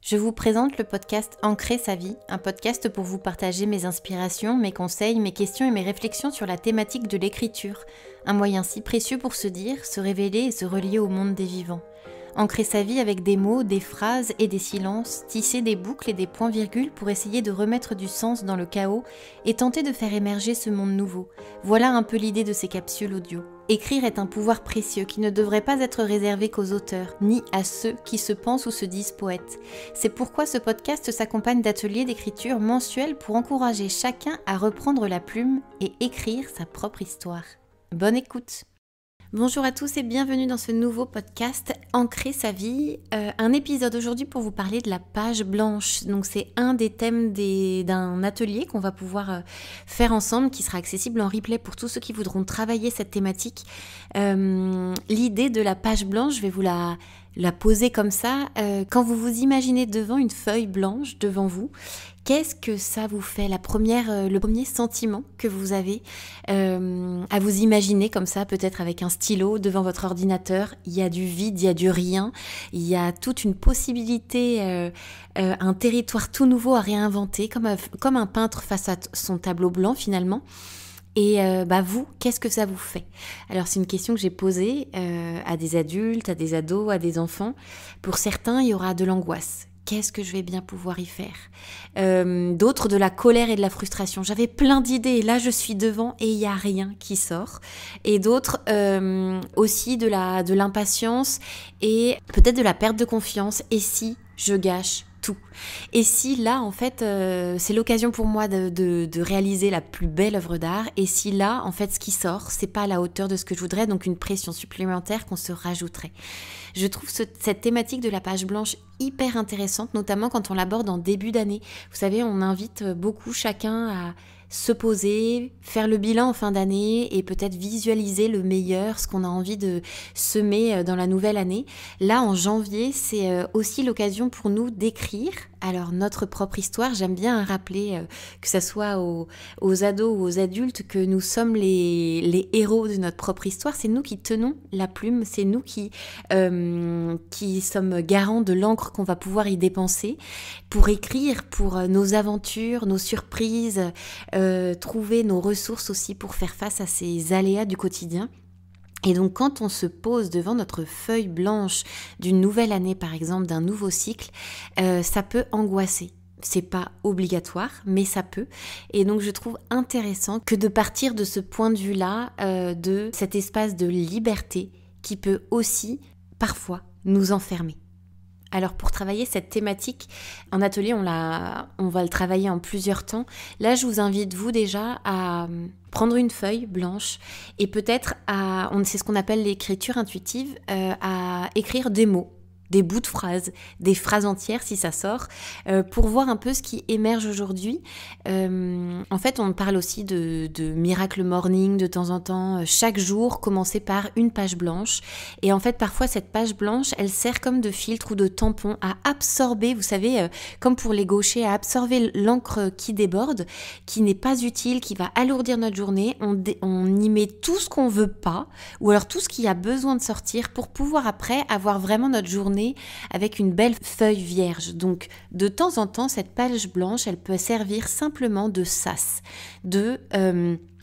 Je vous présente le podcast Ancrer sa vie, un podcast pour vous partager mes inspirations, mes conseils, mes questions et mes réflexions sur la thématique de l'écriture, un moyen si précieux pour se dire, se révéler et se relier au monde des vivants. Ancrer sa vie avec des mots, des phrases et des silences, tisser des boucles et des points-virgules pour essayer de remettre du sens dans le chaos et tenter de faire émerger ce monde nouveau. Voilà un peu l'idée de ces capsules audio. Écrire est un pouvoir précieux qui ne devrait pas être réservé qu'aux auteurs, ni à ceux qui se pensent ou se disent poètes. C'est pourquoi ce podcast s'accompagne d'ateliers d'écriture mensuels pour encourager chacun à reprendre la plume et écrire sa propre histoire. Bonne écoute! Bonjour à tous et bienvenue dans ce nouveau podcast Ancrer sa vie. Un épisode aujourd'hui pour vous parler de la page blanche. Donc c'est un des thèmes d'un atelier qu'on va pouvoir faire ensemble qui sera accessible en replay pour tous ceux qui voudront travailler cette thématique. L'idée de la page blanche, je vais vous la poser comme ça. Quand vous vous imaginez devant une feuille blanche devant vous, qu'est-ce que ça vous fait, le premier sentiment que vous avez à vous imaginer comme ça, peut-être avec un stylo devant votre ordinateur? Il y a du vide, il y a du rien, il y a toute une possibilité, un territoire tout nouveau à réinventer, comme un peintre face à son tableau blanc finalement. Et vous, qu'est-ce que ça vous fait? Alors c'est une question que j'ai posée à des adultes, à des ados, à des enfants. Pour certains, il y aura de l'angoisse. Qu'est-ce que je vais bien pouvoir y faire? D'autres, de la colère et de la frustration. J'avais plein d'idées et là je suis devant et il n'y a rien qui sort. Et d'autres aussi de l'impatience et peut-être de la perte de confiance. Et si je gâche tout? Et si là, en fait, c'est l'occasion pour moi de réaliser la plus belle œuvre d'art, et si là, en fait, ce qui sort, c'est pas à la hauteur de ce que je voudrais, donc une pression supplémentaire qu'on se rajouterait. Je trouve cette thématique de la page blanche hyper intéressante, notamment quand on l'aborde en début d'année. Vous savez, on invite beaucoup chacun à se poser, faire le bilan en fin d'année et peut-être visualiser le meilleur, ce qu'on a envie de semer dans la nouvelle année. Là, en janvier, c'est aussi l'occasion pour nous d'écrire alors notre propre histoire. J'aime bien rappeler que ça soit aux ados ou aux adultes que nous sommes les héros de notre propre histoire. C'est nous qui tenons la plume, c'est nous qui sommes garants de l'encre qu'on va pouvoir y dépenser pour écrire, pour nos aventures, nos surprises, trouver nos ressources aussi pour faire face à ces aléas du quotidien. Et donc quand on se pose devant notre feuille blanche d'une nouvelle année par exemple, d'un nouveau cycle, ça peut angoisser. C'est pas obligatoire, mais ça peut. Et donc je trouve intéressant que de partir de ce point de vue-là, de cet espace de liberté qui peut aussi parfois nous enfermer. Alors pour travailler cette thématique, en atelier, on va le travailler en plusieurs temps. Là, je vous invite, vous déjà, à prendre une feuille blanche et peut-être c'est ce qu'on appelle l'écriture intuitive, à écrire des mots, des bouts de phrases, des phrases entières si ça sort, pour voir un peu ce qui émerge aujourd'hui. En fait, on parle aussi de miracle morning de temps en temps, chaque jour commencer par une page blanche. Et en fait, parfois, cette page blanche, elle sert comme de filtre ou de tampon à absorber, vous savez, comme pour les gauchers, à absorber l'encre qui déborde, qui n'est pas utile, qui va alourdir notre journée. On y met tout ce qu'on veut pas, ou alors tout ce qui a besoin de sortir pour pouvoir après avoir vraiment notre journée avec une belle feuille vierge. Donc de temps en temps, cette page blanche, elle peut servir simplement de sas, de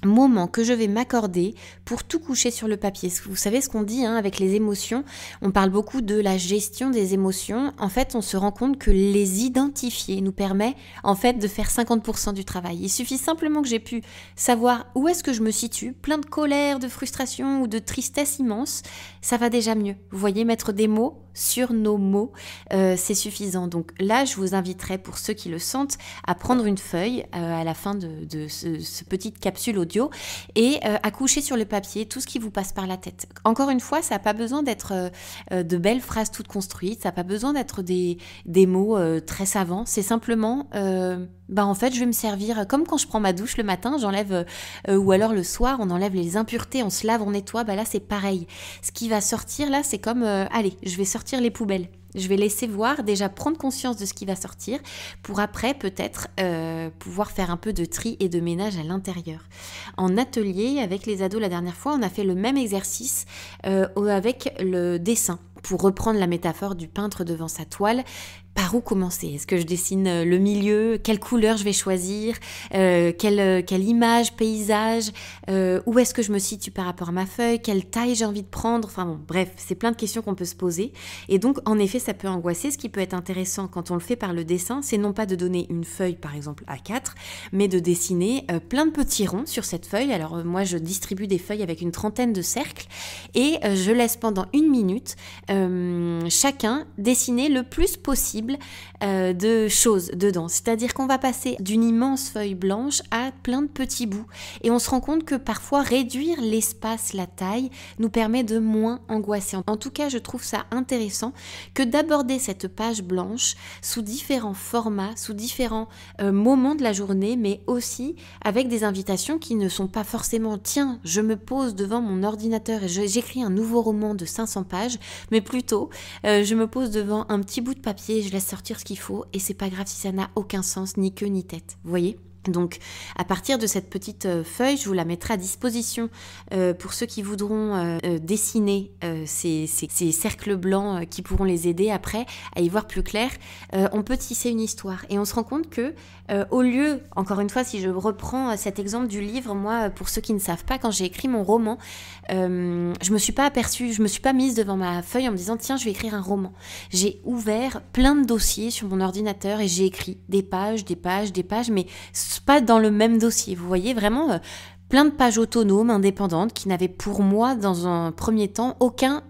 moment que je vais m'accorder pour tout coucher sur le papier. Vous savez ce qu'on dit avec les émotions, on parle beaucoup de la gestion des émotions. En fait, on se rend compte que les identifier nous permet en fait de faire 50% du travail. Il suffit simplement que j'ai pu savoir où est-ce que je me situe, plein de colère, de frustration ou de tristesse immense, ça va déjà mieux. Vous voyez, mettre des mots sur nos mots, c'est suffisant. Donc là, je vous inviterai, pour ceux qui le sentent, à prendre une feuille à la fin de ce petite capsule audio et à coucher sur le papier tout ce qui vous passe par la tête. Encore une fois, ça n'a pas besoin d'être de belles phrases toutes construites, ça n'a pas besoin d'être des mots très savants, c'est simplement en fait je vais me servir comme quand je prends ma douche le matin, j'enlève ou alors le soir on enlève les impuretés, on se lave, on nettoie, là c'est pareil. Ce qui va sortir là, c'est comme allez, je vais sortir les poubelles. Je vais laisser voir, déjà prendre conscience de ce qui va sortir pour après peut-être pouvoir faire un peu de tri et de ménage à l'intérieur. En atelier avec les ados la dernière fois, on a fait le même exercice avec le dessin. Pour reprendre la métaphore du peintre devant sa toile, Par où commencer? Est-ce que je dessine le milieu? Quelle couleur je vais choisir? Quelle image, paysage? Où est-ce que je me situe par rapport à ma feuille? Quelle taille j'ai envie de prendre? Enfin bon, bref, c'est plein de questions qu'on peut se poser. Et donc, en effet, ça peut angoisser. Ce qui peut être intéressant quand on le fait par le dessin, c'est non pas de donner une feuille, par exemple, A4, mais de dessiner plein de petits ronds sur cette feuille. Alors, moi, je distribue des feuilles avec une trentaine de cercles et je laisse pendant 1 minute chacun dessiner le plus possible de choses dedans. C'est-à-dire qu'on va passer d'une immense feuille blanche à plein de petits bouts. Et on se rend compte que parfois réduire l'espace, la taille, nous permet de moins angoisser. En tout cas, je trouve ça intéressant que d'aborder cette page blanche sous différents formats, sous différents moments de la journée, mais aussi avec des invitations qui ne sont pas forcément « tiens, je me pose devant mon ordinateur et j'écris un nouveau roman de 500 pages », mais plutôt je me pose devant un petit bout de papier et je laisse sortir ce qu'il faut et c'est pas grave si ça n'a aucun sens, ni queue ni tête, vous voyez ? Donc à partir de cette petite feuille, je vous la mettrai à disposition pour ceux qui voudront dessiner ces cercles blancs qui pourront les aider après à y voir plus clair. On peut tisser une histoire et on se rend compte que au lieu, encore une fois, si je reprends cet exemple du livre, moi, pour ceux qui ne savent pas, quand j'ai écrit mon roman, je me suis pas aperçue, je me suis pas mise devant ma feuille en me disant tiens, je vais écrire un roman. J'ai ouvert plein de dossiers sur mon ordinateur et j'ai écrit des pages, mais pas dans le même dossier. Vous voyez, vraiment plein de pages autonomes, indépendantes, qui n'avaient pour moi, dans un premier temps, aucun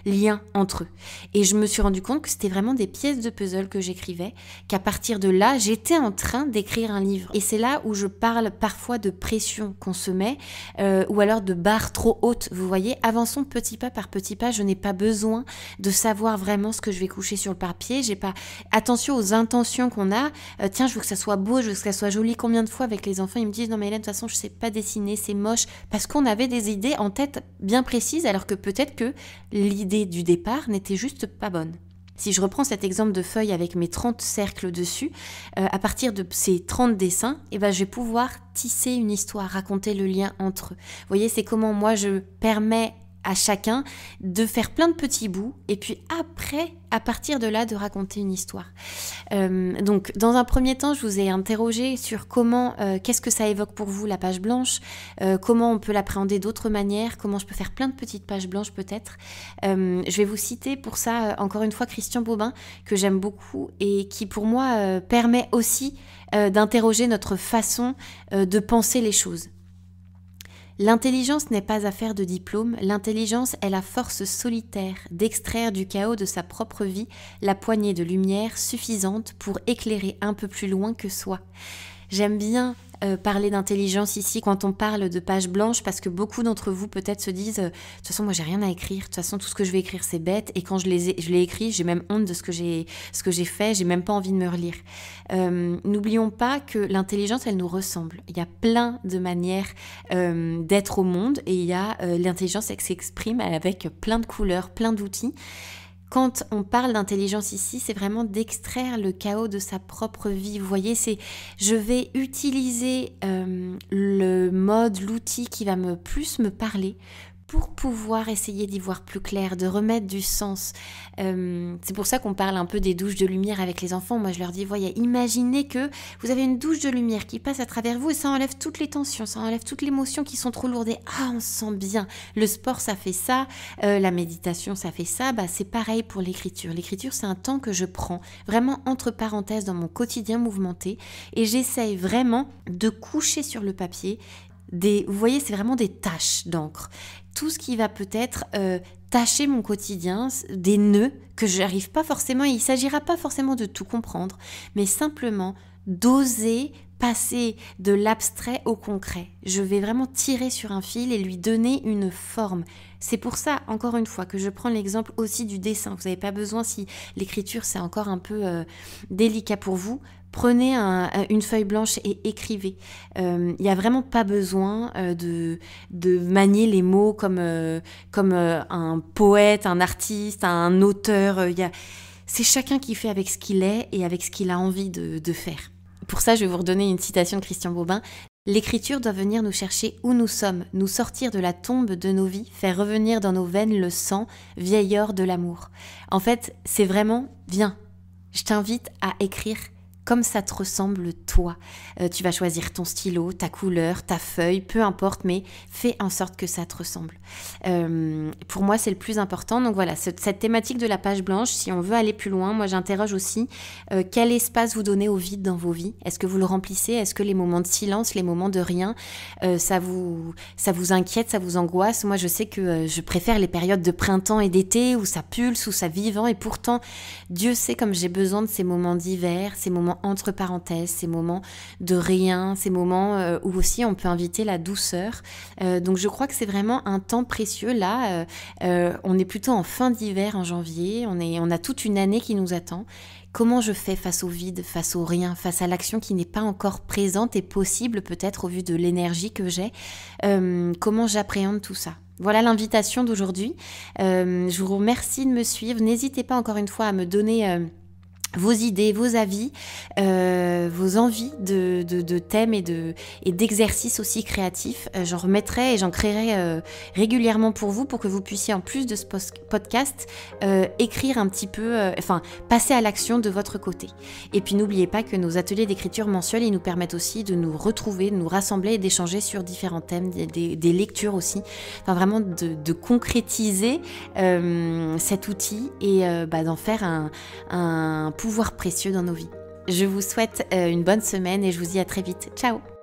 lien entre eux. Et je me suis rendu compte que c'était vraiment des pièces de puzzle que j'écrivais, qu'à partir de là, j'étais en train d'écrire un livre. Et c'est là où je parle parfois de pression qu'on se met, ou alors de barres trop hautes. Vous voyez, avançons petit pas par petit pas. Je n'ai pas besoin de savoir vraiment ce que je vais coucher sur le papier. J'ai pas attention aux intentions qu'on a. Tiens, je veux que ça soit beau, je veux que ça soit joli. Combien de fois avec les enfants, ils me disent non mais Hélène, de toute façon, je sais pas dessiner, c'est moche, parce qu'on avait des idées en tête bien précises, alors que peut-être que l'idée du départ n'était juste pas bonne. Si je reprends cet exemple de feuille avec mes 30 cercles dessus, à partir de ces 30 dessins, je vais pouvoir tisser une histoire, raconter le lien entre eux. Vous voyez, c'est comment moi je permets à chacun de faire plein de petits bouts et puis après, à partir de là, de raconter une histoire. Donc, dans un premier temps, je vous ai interrogé sur comment, qu'est-ce que ça évoque pour vous la page blanche, comment on peut l'appréhender d'autres manières, comment je peux faire plein de petites pages blanches peut-être. Je vais vous citer pour ça, encore une fois, Christian Bobin, que j'aime beaucoup et qui pour moi permet aussi d'interroger notre façon de penser les choses. L'intelligence n'est pas affaire de diplôme, l'intelligence est la force solitaire d'extraire du chaos de sa propre vie la poignée de lumière suffisante pour éclairer un peu plus loin que soi. J'aime bien parler d'intelligence ici quand on parle de page blanche parce que beaucoup d'entre vous peut-être se disent de toute façon moi j'ai rien à écrire, de toute façon tout ce que je vais écrire c'est bête et quand je l'ai écrit j'ai même honte de ce que j'ai fait, j'ai même pas envie de me relire. N'oublions pas que l'intelligence elle nous ressemble, il y a plein de manières d'être au monde et il y a l'intelligence elle s'exprime avec plein de couleurs, plein d'outils. Quand on parle d'intelligence ici, c'est vraiment d'extraire le chaos de sa propre vie. Vous voyez, je vais utiliser le mode, l'outil qui va plus me parler pour pouvoir essayer d'y voir plus clair, de remettre du sens. C'est pour ça qu'on parle un peu des douches de lumière avec les enfants. Moi, je leur dis, voyez, imaginez que vous avez une douche de lumière qui passe à travers vous et ça enlève toutes les tensions, ça enlève toutes les émotions qui sont trop lourdes. Et on se sent bien. Le sport, ça fait ça. La méditation, ça fait ça. C'est pareil pour l'écriture. L'écriture, c'est un temps que je prends vraiment entre parenthèses dans mon quotidien mouvementé et j'essaye vraiment de coucher sur le papier vous voyez, c'est vraiment des taches d'encre. Tout ce qui va peut-être tacher mon quotidien, des nœuds que je n'arrive pas forcément, il ne s'agira pas forcément de tout comprendre, mais simplement d'oser passer de l'abstrait au concret. Je vais vraiment tirer sur un fil et lui donner une forme. C'est pour ça, encore une fois, que je prends l'exemple aussi du dessin. Vous n'avez pas besoin, si l'écriture c'est encore un peu délicat pour vous, prenez une feuille blanche et écrivez. Il n'y a vraiment pas besoin de manier les mots comme un poète, un artiste, un auteur. C'est chacun qui fait avec ce qu'il est et avec ce qu'il a envie de faire. Pour ça, je vais vous redonner une citation de Christian Bobin. L'écriture doit venir nous chercher où nous sommes, nous sortir de la tombe de nos vies, faire revenir dans nos veines le sang, vieil or de l'amour. En fait, c'est vraiment, viens, Je t'invite à écrire comme ça te ressemble toi. Tu vas choisir ton stylo, ta couleur, ta feuille, peu importe, mais fais en sorte que ça te ressemble. Pour moi, c'est le plus important. Donc voilà, cette thématique de la page blanche, si on veut aller plus loin, moi j'interroge aussi quel espace vous donnez au vide dans vos vies. Est-ce que vous le remplissez? Est-ce que les moments de silence, les moments de rien, ça vous inquiète, ça vous angoisse? Moi, je sais que je préfère les périodes de printemps et d'été où ça pulse, où ça vivant, et pourtant, Dieu sait comme j'ai besoin de ces moments d'hiver, ces moments entre parenthèses, ces moments de rien, ces moments où aussi on peut inviter la douceur. Donc je crois que c'est vraiment un temps précieux là. On est plutôt en fin d'hiver, en janvier. On a toute une année qui nous attend. Comment je fais face au vide, face au rien, face à l'action qui n'est pas encore présente et possible peut-être au vu de l'énergie que j'ai? Comment j'appréhende tout ça? Voilà l'invitation d'aujourd'hui. Je vous remercie de me suivre. N'hésitez pas encore une fois à me donner vos idées, vos avis, vos envies de thèmes et d'exercices aussi créatifs. J'en remettrai et j'en créerai régulièrement pour vous, pour que vous puissiez, en plus de ce podcast, écrire un petit peu, passer à l'action de votre côté. Et puis n'oubliez pas que nos ateliers d'écriture mensuels, ils nous permettent aussi de nous retrouver, de nous rassembler et d'échanger sur différents thèmes, des lectures aussi. Enfin vraiment de concrétiser cet outil et d'en faire un pouvoir précieux dans nos vies. Je vous souhaite une bonne semaine et je vous dis à très vite. Ciao!